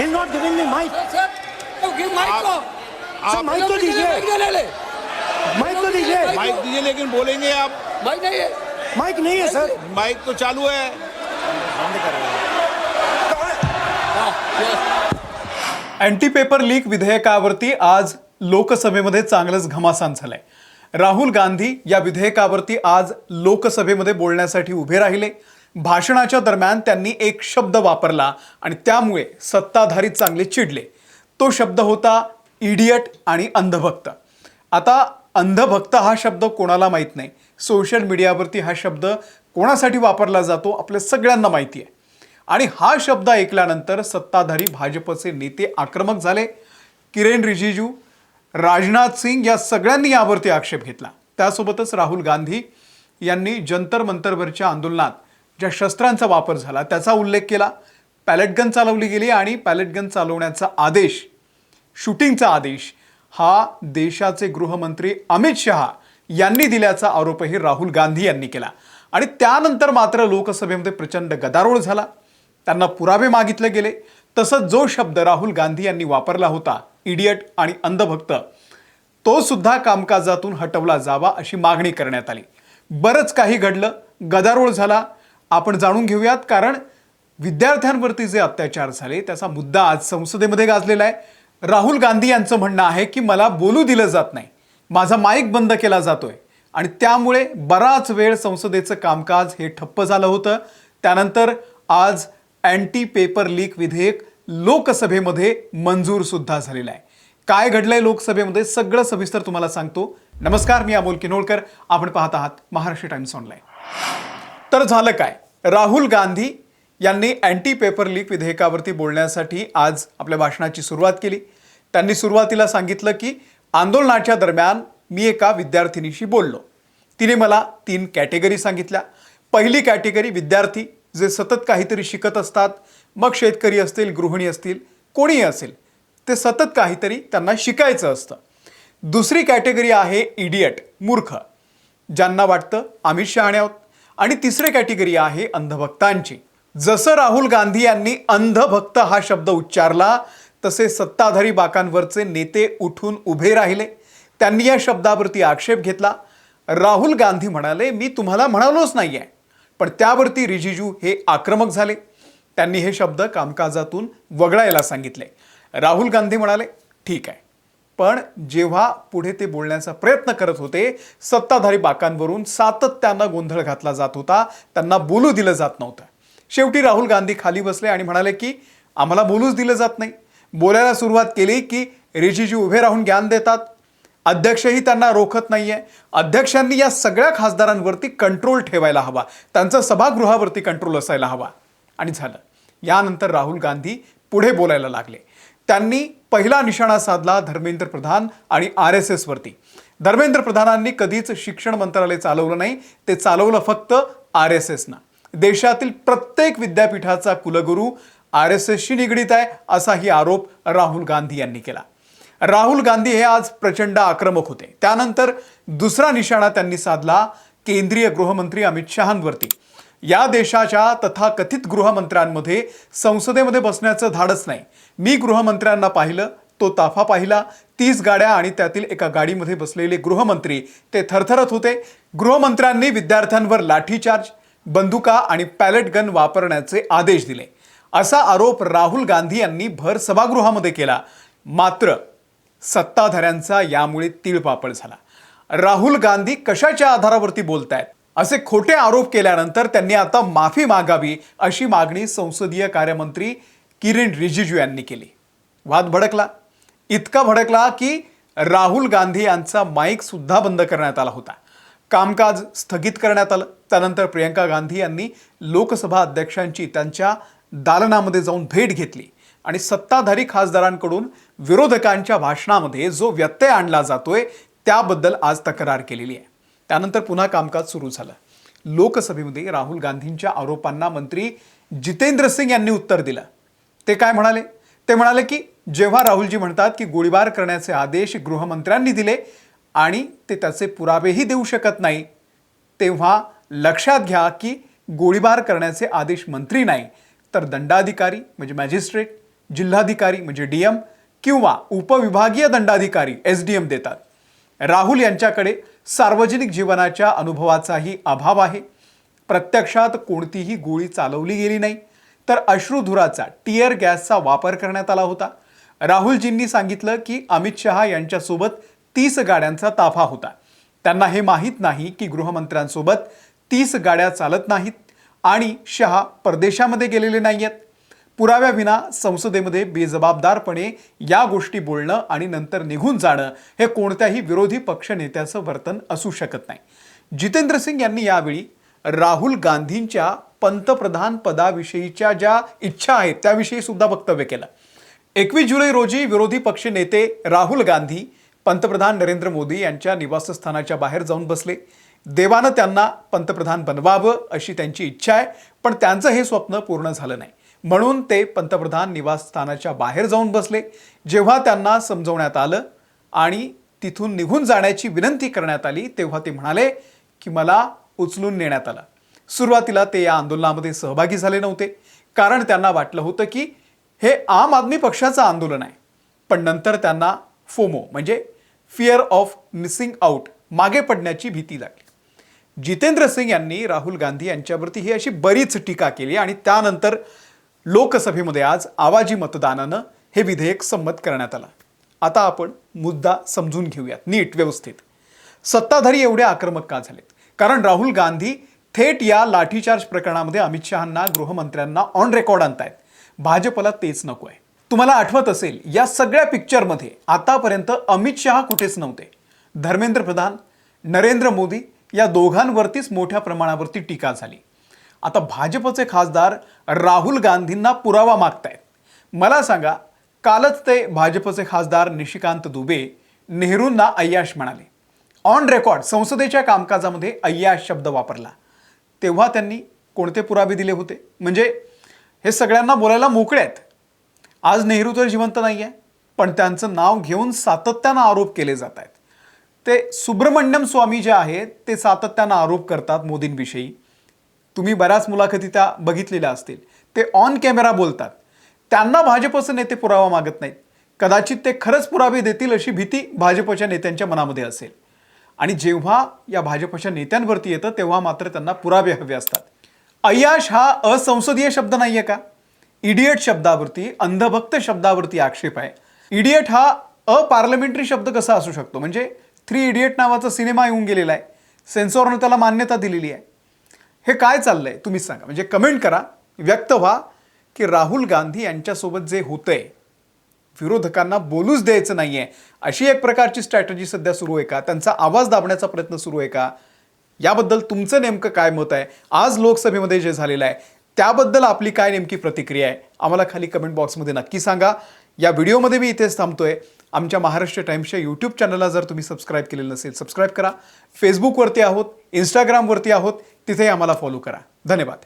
He's not giving me mic. Sir तो give mic को sir mic तो दीजिए, ले ले माइक तो दीजिए। माइक दीजिए, लेकिन बोलेंगे आप। माइक नहीं है माइक नहीं है सर। माइक तो चालू है। अँटी पेपर लीक विधेयकावरती आज लोकसभेमध्ये चांगलंच घमासान झालंय. राहुल गांधी या विधेयकावरती आज लोकसभेमध्ये बोलण्यासाठी उभे राहिले. भाषणाच्या दरम्यान त्यांनी एक शब्द वापरला आणि त्यामुळे सत्ताधारी चांगले चिडले. तो शब्द होता इडियट आणि अंधभक्त. आता अंधभक्त हा शब्द कोणाला माहीत नाही. सोशल मीडियावरती हा शब्द कोणासाठी वापरला जातो आपल्या सगळ्यांना माहिती आहे. आणि हा शब्द ऐकल्यानंतर सत्ताधारी भाजपचे नेते आक्रमक झाले. किरेन रिजिजू, राजनाथ सिंग या सगळ्यांनी यावरती आक्षेप घेतला. त्यासोबतच राहुल गांधी यांनी जंतर मंतरवरच्या आंदोलनात ज्या शस्त्रांचा वापर झाला त्याचा उल्लेख केला. पॅलेट गन चालवली गेली आणि पॅलेट गन चालवण्याचा आदेश, शूटिंगचा आदेश हा देशाचे गृहमंत्री अमित शहा यांनी दिल्याचा आरोपही राहुल गांधी यांनी केला. आणि त्यानंतर मात्र लोकसभेमध्ये प्रचंड गदारोळ झाला. त्यांना पुरावे मागितले गेले. तसंच जो शब्द राहुल गांधी यांनी वापरला होता इडियट आणि अंधभक्त, तो सुद्धा कामकाजातून हटवला जावा अशी मागणी करण्यात आली. बरंच काही घडलं, गदारोळ झाला. आपण जाणून घेऊयात, कारण विद्यार्थ्यांवरती जे अत्याचार झाले त्याचा मुद्दा आज संसदेमध्ये गाजलेला आहे. राहुल गांधी यांचं म्हणणं आहे की मला बोलू दिलं जात नाही, माझा माईक बंद केला जातोय आणि त्यामुळे बराच वेळ संसदेचं कामकाज हे ठप्प झालं होतं. त्यानंतर आज अँटी पेपर लीक विधेयक लोकसभेमध्ये मंजूर सुद्धा झालेलं आहे. काय घडलंय लोकसभेमध्ये सगळं सविस्तर तुम्हाला सांगतो. नमस्कार, मी अमोल किनोळकर. आपण पाहत आहात महाराष्ट्र टाइम्स ऑनलाईन. तर झालं काय, राहुल गांधी यांनी अँटी पेपर लीक विधेयकावरती बोलण्यासाठी आज आपल्या भाषणाची सुरुवात केली. त्यांनी सुरुवातीला सांगितलं की आंदोलनाच्या दरम्यान मी एका विद्यार्थिनीशी बोललो. तिने मला 3 कॅटेगरी सांगितल्या. पहिली कॅटेगरी विद्यार्थी जे सतत काहीतरी शिकत असतात, मग शेतकरी असतील, गृहिणी असतील, कोणीही असेल, ते सतत काहीतरी त्यांना शिकायचं असतं. दुसरी कॅटेगरी आहे इडियट, मूर्ख, ज्यांना वाटतं आम्ही शहाणे आहोत. आणि तिसरी कॅटेगरी आहे अंधभक्तांची. जसं राहुल गांधी यांनी अंधभक्त हा शब्द उच्चारला तसे सत्ताधारी बाकांवरचे नेते उठून उभे राहिले. त्यांनी या शब्दावरती आक्षेप घेतला. राहुल गांधी म्हणाले मी तुम्हाला म्हणालोच नाहीये, पण त्यावरती रिजिजू हे आक्रमक झाले. त्यांनी हे शब्द कामकाजातून वगळायला सांगितले. राहुल गांधी म्हणाले ठीक आहे, पण जेव्हा पुढे ते बोलण्याचा प्रयत्न करत होते सत्ताधारी बाकांवरून सातत्यानं गोंधळ घातला जात होता, त्यांना बोलू दिलं जात नव्हतं. शेवटी राहुल गांधी खाली बसले आणि म्हणाले की आम्हाला बोलूच दिलं जात नाही. बोलायला सुरुवात केली की रिजिजू उभे राहून ज्ञान देतात. अध्यक्षही त्यांना रोखत नाहीये. अध्यक्षांनी या सगळ्या खासदारांवरती कंट्रोल ठेवायला हवा, त्यांचा सभागृहावरती कंट्रोल असायला हवा. आणि झालं. यानंतर राहुल गांधी पुढे बोलायला लागले. त्यांनी पहिला निशाणा साधला धर्मेंद्र प्रधान आणि RSS वरती. धर्मेंद्र प्रधानांनी कधीच शिक्षण मंत्रालय चालवलं नाही, ते चालवलं फक्त RSSनं. देशातील प्रत्येक विद्यापीठाचा कुलगुरू RSSशी निगडीत आहे असाही आरोप राहुल गांधी यांनी केला. राहुल गांधी हे आज प्रचंड आक्रमक होते. त्यानंतर दुसरा निशाणा त्यांनी साधला केंद्रीय गृहमंत्री अमित शहांवरती. या देशाच्या तथाकथित गृहमंत्र्यांमध्ये संसदेमध्ये बसण्याचं धाडस नाही. मी गृहमंत्र्यांना पाहिलं, तो ताफा पाहिला. 30 गाड्या आणि त्यातील एका गाडीमध्ये बसलेले गृहमंत्री ते थरथरत होते. गृहमंत्र्यांनी विद्यार्थ्यांवर लाठीचार्ज, बंदुका आणि पॅलेट गन वापरण्याचे आदेश दिले असा आरोप राहुल गांधी यांनी भर सभागृहामध्ये केला. मात्र सत्ताधाऱ्यांचा यामुळे तिळपापड झाला. राहुल गांधी कशाच्या आधारावरती बोलतायत असे खोटे आरोप केल्यानंतर त्यांनी आता माफी मागावी अशी मागणी संसदीय कार्यमंत्री किरेन रिजिजू यांनी केली. वाद भडकला. इतका भडकला की राहुल गांधी यांचा माईक सुद्धा बंद करण्यात आला होता. कामकाज स्थगित करण्यात आलं. त्यानंतर प्रियंका गांधी यांनी लोकसभा अध्यक्षांची त्यांच्या दालनामध्ये जाऊन भेट घेतली आणि सत्ताधारी खासदारांकडून विरोधकांच्या भाषणामध्ये जो व्यत्यय आणला जातोय त्याबद्दल आज तक्रार केलेली आहे. त्यानंतर पुन्हा कामकाज सुरू झालं. लोकसभेमध्ये राहुल गांधींच्या आरोपांना मंत्री जितेंद्र सिंग यांनी उत्तर दिलं. ते काय म्हणाले? ते म्हणाले की जेव्हा राहुलजी म्हणतात की गोळीबार करण्याचे आदेश गृहमंत्र्यांनी दिले आणि ते त्याचे पुरावेही देऊ शकत नाही, तेव्हा लक्षात घ्या की गोळीबार करण्याचे आदेश मंत्री नाही तर दंडाधिकारी म्हणजे मॅजिस्ट्रेट जिल्हाधिकारी म्हणजे डीएम किंवा उपविभागीय दंडाधिकारी एसडीएम देतात. राहुल यांच्याकडे सार्वजनिक जीवनाच्या अनुभवाचाही अभाव आहे. प्रत्यक्षात कोणतीही गोळी चालवली गेली नाही, तर अश्रुधुराचा टिअर गॅसचा वापर करण्यात आला होता. राहुलजींनी सांगितलं की अमित शहा यांच्यासोबत 30 गाड्यांचा ताफा होता. त्यांना हे माहीत नाही की गृहमंत्र्यांसोबत 30 गाड्या चालत नाहीत आणि शहा परदेशामध्ये गेलेले नाहीयेत. पुराव्याविना संसदेमध्ये बेजबाबदारपणे या गोष्टी बोलणं आणि नंतर निघून जाणं हे कोणत्याही विरोधी पक्ष नेत्याचं वर्तन असू शकत नाही. जितेंद्र सिंग यांनी यावेळी राहुल गांधींच्या पंतप्रधान पदाविषयीच्या ज्या इच्छा आहेत त्याविषयी सुद्धा वक्तव्य केलं. 21 जुलै रोजी विरोधी पक्ष नेते राहुल गांधी पंतप्रधान नरेंद्र मोदी यांच्या निवासस्थानाच्या बाहेर जाऊन बसले. देवानं त्यांना पंतप्रधान बनवावं अशी त्यांची इच्छा आहे, पण त्यांचं हे स्वप्न पूर्ण झालं नाही. म्हणून ते पंतप्रधान निवासस्थानाच्या बाहेर जाऊन बसले. जेव्हा त्यांना समजवण्यात आलं आणि तिथून निघून जाण्याची विनंती करण्यात आली तेव्हा ते म्हणाले की मला उचलून नेण्यात आलं. सुरुवातीला ते या आंदोलनामध्ये सहभागी झाले नव्हते, कारण त्यांना वाटलं होतं की हे आम आदमी पक्षाचं आंदोलन आहे. पण नंतर त्यांना फोमो म्हणजे फिअर ऑफ मिसिंग आउट, मागे पडण्याची भीती लागली. जितेंद्र सिंग यांनी राहुल गांधी यांच्यावरती ही अशी बरीच टीका केली आणि त्यानंतर लोकसभेमध्ये आज आवाजी मतदानानं हे विधेयक संमत करण्यात आलं. आता आपण मुद्दा समजून घेऊयात नीट व्यवस्थित. सत्ताधारी एवढे आक्रमक का झालेत? कारण राहुल गांधी थेट या लाठीचार्ज प्रकरणामध्ये अमित शहांना, गृहमंत्र्यांना ऑन रेकॉर्ड आणतायत. भाजपला तेच नको आहे. तुम्हाला आठवत असेल या सगळ्या पिक्चरमध्ये आतापर्यंत अमित शहा कुठेच नव्हते. धर्मेंद्र प्रधान, नरेंद्र मोदी या दोघांवरतीच मोठ्या प्रमाणावरती टीका झाली. आता भाजपचे खासदार राहुल गांधींना पुरावा मागतायत. मला सांगा, कालच ते भाजपचे खासदार निशिकांत दुबे नेहरूंना अय्याश म्हणाले. ऑन रेकॉर्ड संसदेच्या कामकाजामध्ये अय्याश शब्द वापरला. तेव्हा त्यांनी कोणते पुरावे दिले होते? म्हणजे हे सगळ्यांना बोलायला मोकळे आहेत. आज नेहरू तर जिवंत नाही आहे, पण त्यांचं नाव घेऊन सातत्यानं आरोप केले जात आहेत. ते सुब्रमण्यम स्वामी जे आहेत ते सातत्यानं आरोप करतात मोदींविषयी. तुम्ही बऱ्याच मुलाखती त्या बघितलेल्या असतील. ते ऑन कॅमेरा बोलतात. त्यांना भाजपचे नेते पुरावा मागत नाहीत. कदाचित ते खरंच पुरावे देतील अशी भीती भाजपच्या नेत्यांच्या मनामध्ये असेल. आणि जेव्हा या भाजपच्या नेत्यांवरती येतं तेव्हा मात्र त्यांना पुरावे हवे असतात. अय्याश हा असंसदीय शब्द नाहीये का? इडियट शब्दावरती, अंधभक्त शब्दावरती आक्षेप आहे. इडियट हा अपार्लमेंटरी शब्द कसा असू शकतो? म्हणजे 3 इडियट नावाचा सिनेमा येऊन गेलेला आहे. सेन्सॉरने त्याला मान्यता दिलेली आहे. हे काय चाललंय तुम्हीच सांगा. म्हणजे कमेंट करा, व्यक्त व्हा की राहुल गांधी यांच्यासोबत जे होतंय, विरोधकांना बोलूच द्यायचं नाहीये अशी एक प्रकारची स्ट्रॅटेजी सध्या सुरू आहे का? त्यांचा आवाज दाबण्याचा प्रयत्न सुरू आहे का? याबद्दल तुमचं नेमकं काय मत आहे? आज लोकसभेमध्ये जे झालेलं आहे त्याबद्दल आपली काय नेमकी प्रतिक्रिया आहे? आम्हाला खाली कमेंट बॉक्समध्ये नक्की सांगा. या व्हिडिओमध्ये मी इथेच थांबतोय. आमच्या महाराष्ट्र टाइम्सच्या यूट्यूब चॅनलला जर तुम्ही सबस्क्राईब केलेलं नसेल सबस्क्राईब करा. फेसबुकवरती आहोत, इंस्टाग्रामवरती आहोत, तिथेही आम्हाला फॉलो करा. धन्यवाद.